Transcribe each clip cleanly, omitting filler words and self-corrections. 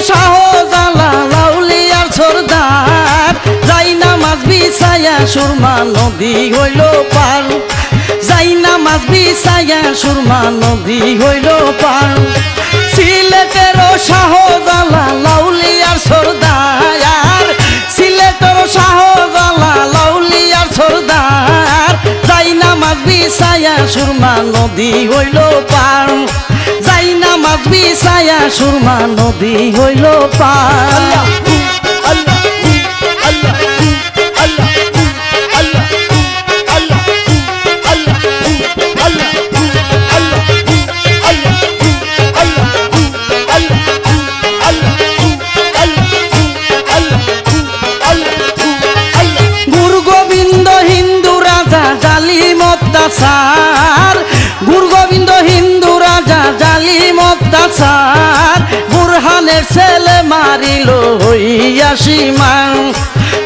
শাহজালাল আউলিয়ার সরদার যাই নামাজ বিছায়া সুরমা নদী হইল পার যাই নামাজ বিছায়া সুরমা নদী হইল পার সিলেটের শাহজালাল আউলিয়ার সরদার সিলেটের শাহজালাল আউলিয়ার সরদার যাই নামাজ বিছায়া সুরমা নদী হইল পার যাই নামাজ বিছায়া সুরমা নদী হইল পার গুরু গোবিন্দ হিন্দু রাজা জালিম অত্যাচার বুরহানের ছেলে মারিল হইয়া সীমান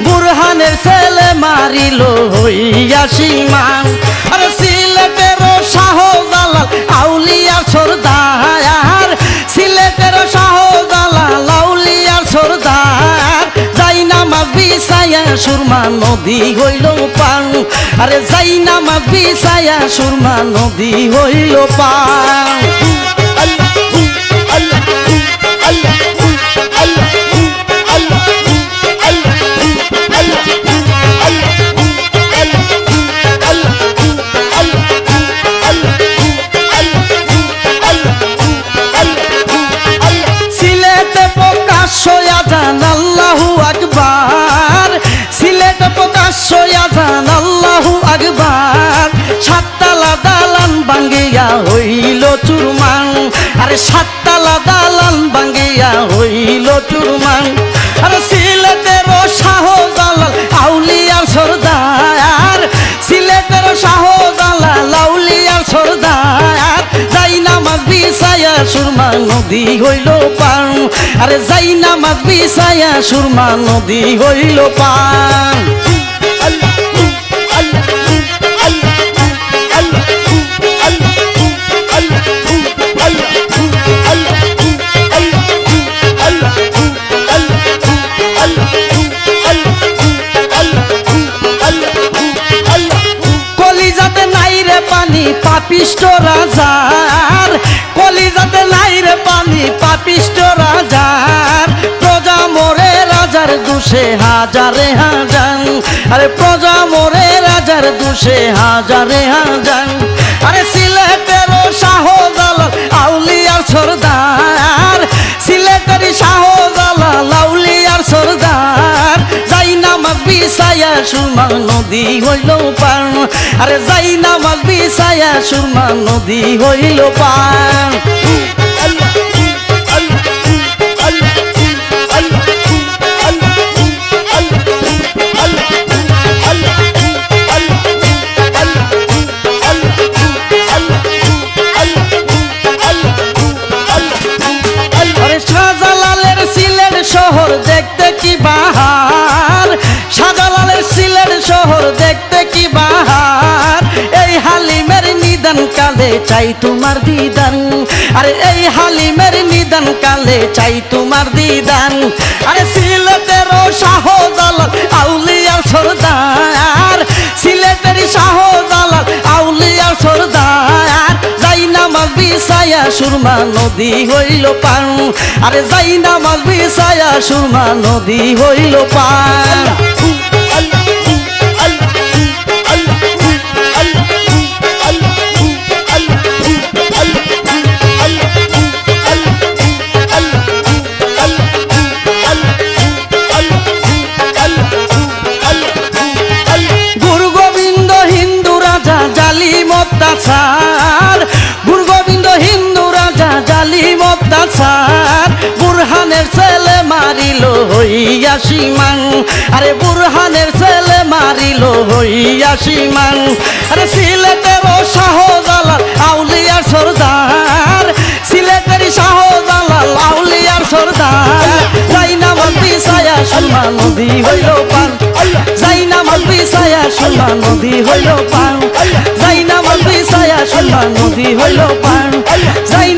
বুরহানের ছেলে মারিল হইয়া সীমান আরে সিলেটের শাহজালাল আউলিয়ার সরদার সিলেটের শাহজালাল আউলিয়ার সরদার যাই নামাজ বিছায়া সুরমা নদী হইল পার আরে যাই নামাজ বিছায়া সুরমা নদী হইল পার সিলেটে প্রকাশ্য আযান আল্লাহু আকবার সিলেটে প্রকাশ্য আযান আল্লাহু আকবার সাততলা দালান ভাঙ্গিয়া হইল চুরমার আরে সাততলা দালান ভাঙ্গিয়া হইল চুরমার আরে সিলেটের শাহজালাল আউলিয়ার সরদার সিলেটের শাহজালাল আউলিয়ার সরদার যাই নামাজ বিছায়া সুরমা নদী হইল পার আরে যাই নামাজ বিছায়া সুরমা নদী হইল পার কলিজাতে নাই রে পানি পাপিষ্ট রাজার কলিজাতে নাই রে পানি পাপিষ্ট রাজার প্রজা মরে রাজার দুষে হাজারে হাজার আরে প্রজা মরে রাজার দুষে হাজারে হাজার আরে সিলেটের শাহজালাল আউলিয়ার সরদার সিলেটের শাহজালাল আউলিয়ার সরদার যাই নামাজ বিছায়া সুরমা নদী হইল পার আরে যাই নামাজ বিছায়া সুরমা নদী হইল পার শাহজালালের সিলেট শহর দেখতে কি বাহার শাহজালালের সিলেট শহর দেখতে কি বাহার এই হালিমের নিদান কালে চাই তোমার দিদান আরে এই হালিমের নিদান কালে চাই তোমার দিদান আরে সিলেটের শাহজালাল আউলিয়ার সরদার সিলেটের শাহজালাল আউলিয়ার সরদার যাই নামাজ বিছায়া সুরমা নদী হইল পার আরে যাই নামাজ বিছায়া সুরমা নদী হইল পার গুরু গোবিন্দ হিন্দু রাজা জালিম অত্যাচার গুরু গোবিন্দ হিন্দু রাজা জালিম অত্যাচার বুরহানের ছেলে মারিল হইয়া সীমান আরে বুরহানের ছেলে মারিল হইয়া সীমান আরে সিলেটের শাহজালাল আউলিয়ার সরদার সিলেটের শাহজালাল আউলিয়ার সরদার যাই নামাজ বিছায়া সুরমা নদী হইল পার যাই নামাজ বিছায়া সুরমা নদী হইল পার যাই নামাজ বিছায়া সুরমা নদী হইল পার যাই